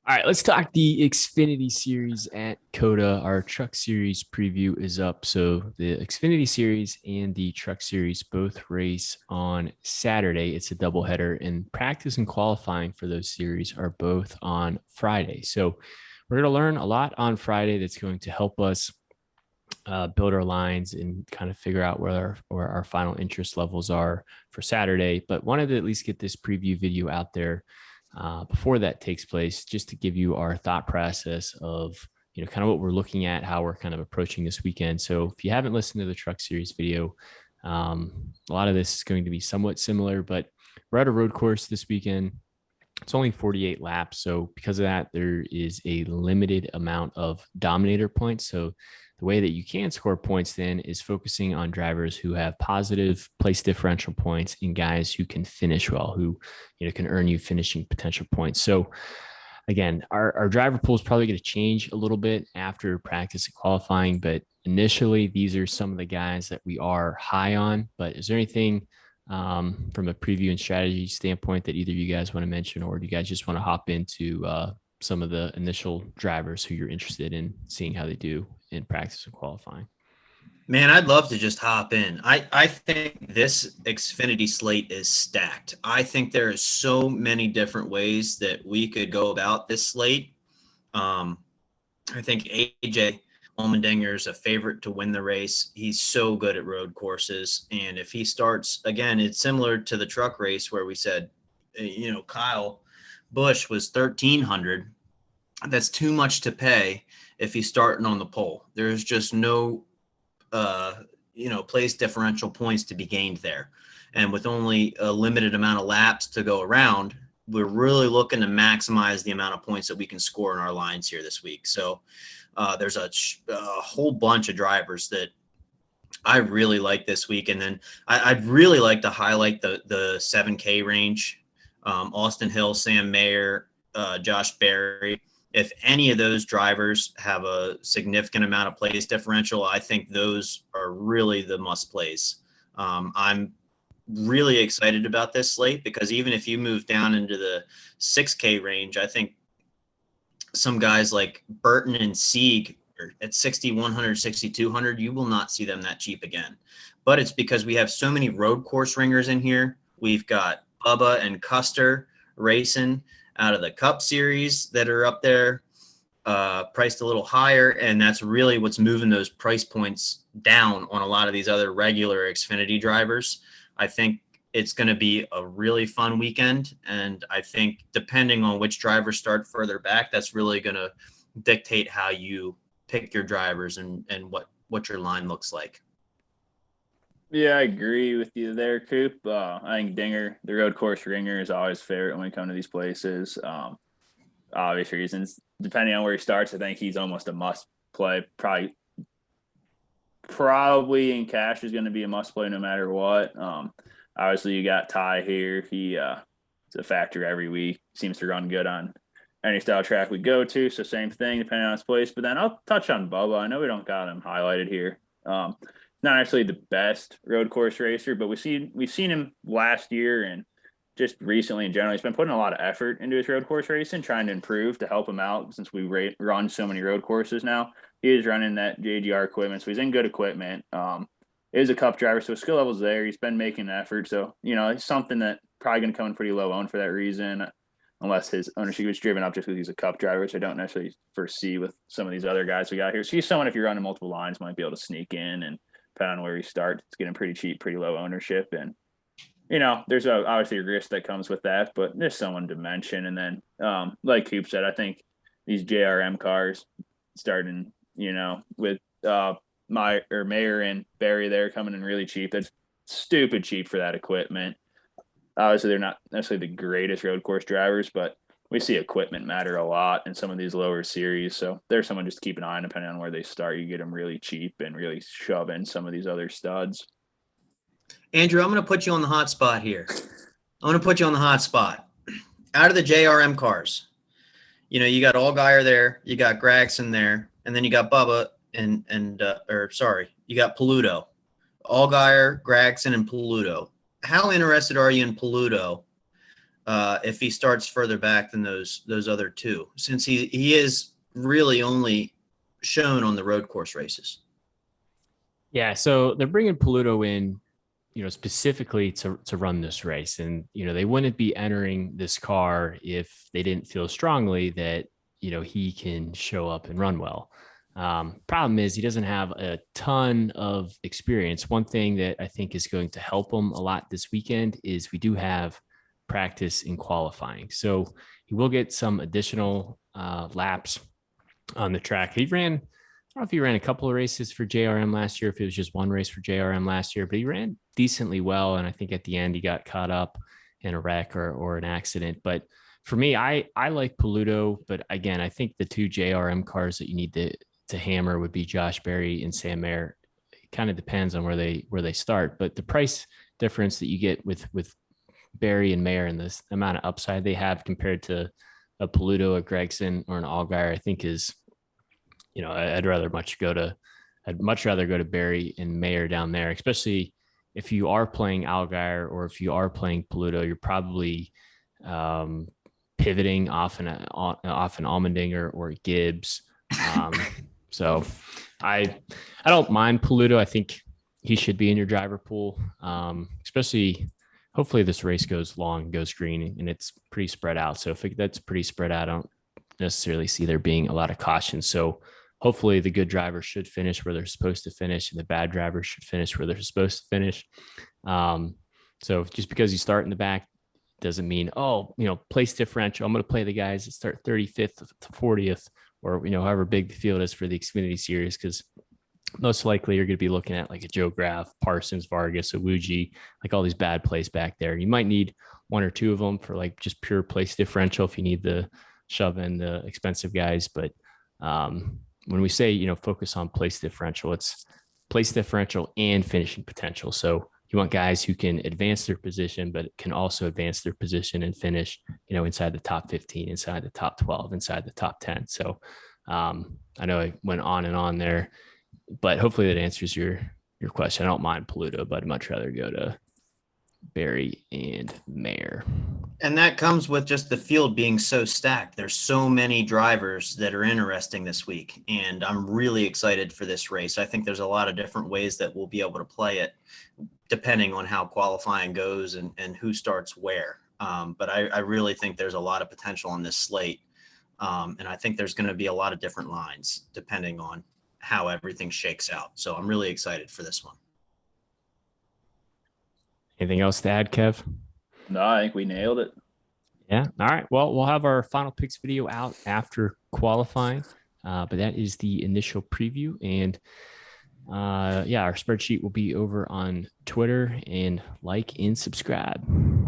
All right, let's talk the Xfinity series at Cota. Our truck series preview is up. So the Xfinity series and the truck series both race on Saturday. It's a doubleheader, and practice and qualifying for those series are both on Friday. So we're going to learn a lot on Friday that's going to help us build our lines and kind of figure out where our final interest levels are for Saturday. But wanted to at least get this preview video out there before that takes place, just to give you our thought process of, kind of what we're looking at, how we're kind of approaching this weekend. So if you haven't listened to the truck series video, a lot of this is going to be somewhat similar, but we're at a road course this weekend. It's only 48 laps. So because of that, there is a limited amount of dominator points. So the way that you can score points then is focusing on drivers who have positive place differential points and guys who can finish well, who can earn you finishing potential points. So again, our driver pool is probably going to change a little bit after practice and qualifying, but initially these are some of the guys that we are high on. But is there anything from a preview and strategy standpoint that either of you guys want to mention, or do you guys just want to hop into some of the initial drivers who you're interested in seeing how they do in practice and qualifying? Man, I'd love to just hop in. I think this Xfinity slate is stacked. I think there is so many different ways that we could go about this slate. I think AJ Allmendinger is a favorite to win the race. He's so good at road courses. And if he starts, again, it's similar to the truck race where we said, Kyle Busch was 1,300. That's too much to pay if he's starting on the pole. There's just no, place differential points to be gained there. And with only a limited amount of laps to go around, we're really looking to maximize the amount of points that we can score in our lines here this week. So there's a whole bunch of drivers that I really like this week. And then I'd really like to highlight the 7K range. Austin Hill, Sam Mayer, Josh Berry. If any of those drivers have a significant amount of place differential, I think those are really the must plays. I'm really excited about this slate because even if you move down into the 6K range, I think some guys like Burton and Sieg at 6,100, 6,200, you will not see them that cheap again. But it's because we have so many road course ringers in here. We've got Bubba and Custer racing out of the Cup Series that are up there, priced a little higher, and that's really what's moving those price points down on a lot of these other regular Xfinity drivers. I think it's going to be a really fun weekend, and I think depending on which drivers start further back, that's really going to dictate how you pick your drivers and what your line looks like. Yeah, I agree with you there, Coop. I think Dinger, the road course ringer, is always favorite when we come to these places. Obvious reasons. Depending on where he starts, I think he's almost a must play. Probably in cash is going to be a must play no matter what. Obviously, you got Ty here. He is a factor every week. Seems to run good on any style track we go to. So same thing depending on his place. But then I'll touch on Bubba. I know we don't got him highlighted here. Not actually the best road course racer, but we've seen him last year and just recently in general. He's been putting a lot of effort into his road course racing, trying to improve to help him out since we run so many road courses now. He is running that JGR equipment, so he's in good equipment. Is a Cup driver, so his skill level's there. He's been making an effort, so it's something that probably going to come in pretty low owned for that reason, unless his ownership was driven up just because he's a Cup driver, which I don't necessarily foresee with some of these other guys we got here. So he's someone, if you're running multiple lines, might be able to sneak in, and depending on where he starts, it's getting pretty cheap, pretty low ownership. And, there's obviously a risk that comes with that, but there's someone to mention. And then, like Coop said, I think these JRM cars starting, with Mayer and Barry there coming in really cheap. That's stupid cheap for that equipment. Obviously, they're not necessarily the greatest road course drivers, but we see equipment matter a lot in some of these lower series. So there's someone just to keep an eye on depending on where they start. You get them really cheap and really shove in some of these other studs. Andrew, I'm going to put you on the hot spot here. Out of the JRM cars, you got Allgaier there, you got Gragson there, and then you got Bubba you got Paludo. Allgaier, Gragson, and Paludo. How interested are you in Paludo if he starts further back than those other two, since he is really only shown on the road course races. Yeah, so they're bringing Paluto in, specifically to run this race. And, they wouldn't be entering this car if they didn't feel strongly that, he can show up and run well. Problem is he doesn't have a ton of experience. One thing that I think is going to help him a lot this weekend is we do have practice in qualifying. So he will get some additional laps on the track. I don't know if he ran a couple of races for JRM last year, if it was just one race for JRM last year, but he ran decently well. And I think at the end he got caught up in a wreck or an accident. But for me, I like Paluto, but again, I think the two JRM cars that you need to hammer would be Josh Berry and Sam Mayer. It kind of depends on where they start, but the price difference that you get with Berry and Mayer and this amount of upside they have compared to a Paluto, a Gregson, or an Allgaier, I think is, I'd much rather go to Berry and Mayer down there, especially if you are playing Allgaier or if you are playing Paluto, you're probably pivoting off an Allmendinger or Gibbs. So I don't mind Paluto. I think he should be in your driver pool, especially hopefully this race goes long, goes green, and it's pretty spread out. So if that's pretty spread out, I don't necessarily see there being a lot of caution. So hopefully the good drivers should finish where they're supposed to finish and the bad drivers should finish where they're supposed to finish. So just because you start in the back doesn't mean, place differential. I'm going to play the guys that start 35th to 40th or, however big the field is for the Xfinity series, because most likely you're going to be looking at like a Joe Graf, Parsons, Vargas, Awuji, like all these bad plays back there. You might need one or two of them for like just pure place differential if you need to shove in the expensive guys. But when we say, focus on place differential, it's place differential and finishing potential. So you want guys who can advance their position, but can also advance their position and finish, inside the top 15, inside the top 12, inside the top 10. So I know I went on and on there, but hopefully that answers your question. I don't mind Paluto, but I'd much rather go to Berry and Mayer. And that comes with just the field being so stacked. There's so many drivers that are interesting this week, and I'm really excited for this race. I think there's a lot of different ways that we'll be able to play it depending on how qualifying goes and who starts where. But I really think there's a lot of potential on this slate. And I think there's going to be a lot of different lines depending on how everything shakes out. So I'm really excited for this one. Anything else to add, Kev? No, I think we nailed it. Yeah. All right. Well, we'll have our final picks video out after qualifying, but that is the initial preview. And our spreadsheet will be over on Twitter, and like and subscribe.